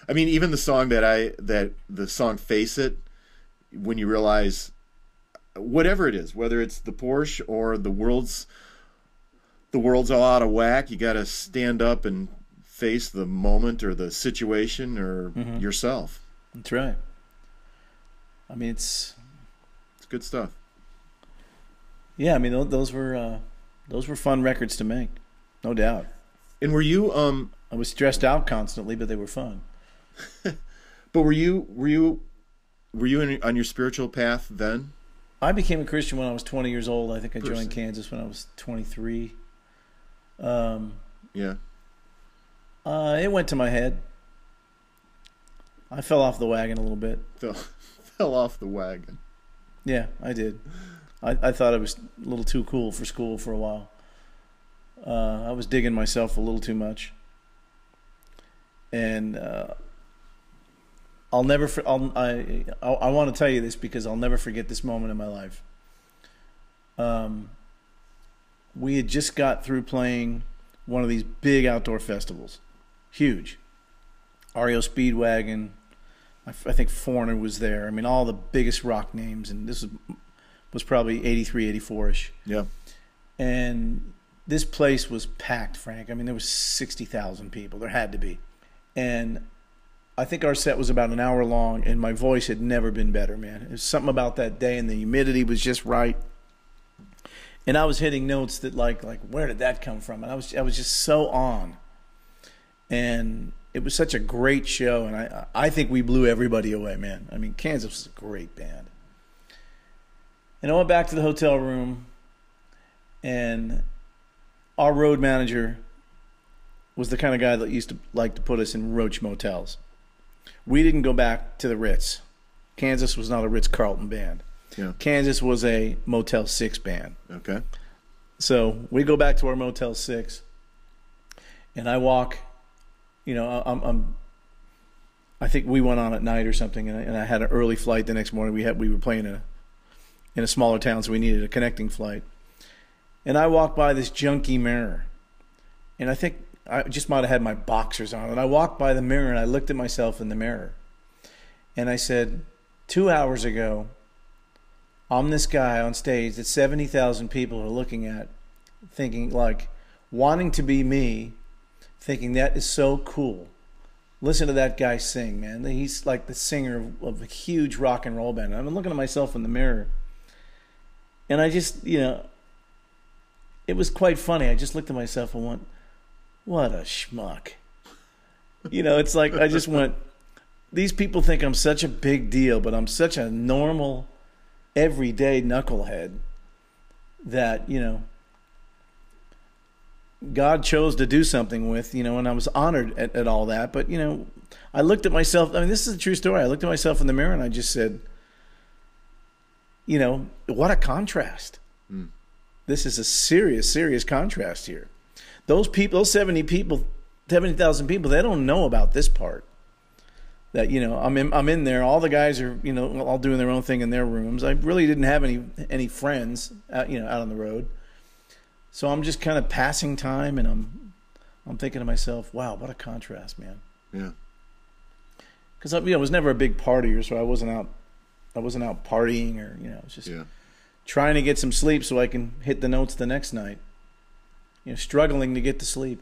I mean, even the song "Face It," when you realize whatever it is, whether it's the Porsche or the world's all out of whack, you got to stand up and face the moment or the situation or yourself. That's right. I mean, it's good stuff. Yeah, I mean, those were fun records to make, no doubt. And were you I was stressed out constantly, but they were fun. But were you on your spiritual path then? I became a Christian when I was 20 years old. I think I joined Person. Kansas when I was 23. Yeah. It went to my head. I fell off the wagon a little bit. Fell off the wagon. Yeah, I did. I thought I was a little too cool for school for a while. I was digging myself a little too much. And I want to tell you this because I'll never forget this moment in my life. We had just got through playing one of these big outdoor festivals. Huge. REO Speedwagon. I think Foreigner was there. I mean, all the biggest rock names. And this was probably 83, 84-ish. Yeah. And this place was packed, Frank. I mean, there was 60,000 people. There had to be. And I think our set was about an hour long, and my voice had never been better, man. It was something about that day, and the humidity was just right. And I was hitting notes that, like where did that come from? And I was just so on. And it was such a great show, and I think we blew everybody away, man. I mean, Kansas was a great band. And I went back to the hotel room, and our road manager was the kind of guy that used to like to put us in roach motels. We didn't go back to the Ritz. Kansas was not a Ritz-Carlton band. Yeah. Kansas was a Motel 6 band. Okay. So we go back to our Motel 6, and I walk, I think we went on at night or something, and I had an early flight the next morning. We were playing in a smaller town, so we needed a connecting flight. And I walked by this junky mirror, and I think I just might have had my boxers on. And I walked by the mirror, and I looked at myself in the mirror. And I said, 2 hours ago, I'm this guy on stage that 70,000 people are looking at, thinking, like, wanting to be me, thinking that is so cool. Listen to that guy sing, man. He's like the singer of a huge rock and roll band. And I'm looking at myself in the mirror. And I just, it was quite funny. I just looked at myself and went, what a schmuck. It's like I just went, these people think I'm such a big deal, but I'm such a normal, everyday knucklehead that, God chose to do something with, and I was honored at all that. But, I looked at myself. I mean, this is a true story. I looked at myself in the mirror and I just said, what a contrast. Mm. This is a serious, serious contrast here. Those people, those 70,000 people, they don't know about this part. That, I'm in there. All the guys are, all doing their own thing in their rooms. I really didn't have any friends, out on the road. So I'm just kind of passing time, and I'm thinking to myself, wow, what a contrast, man. Yeah. Because I was never a big partier, so I wasn't out partying or I was just trying to get some sleep so I can hit the notes the next night. Struggling to get to sleep.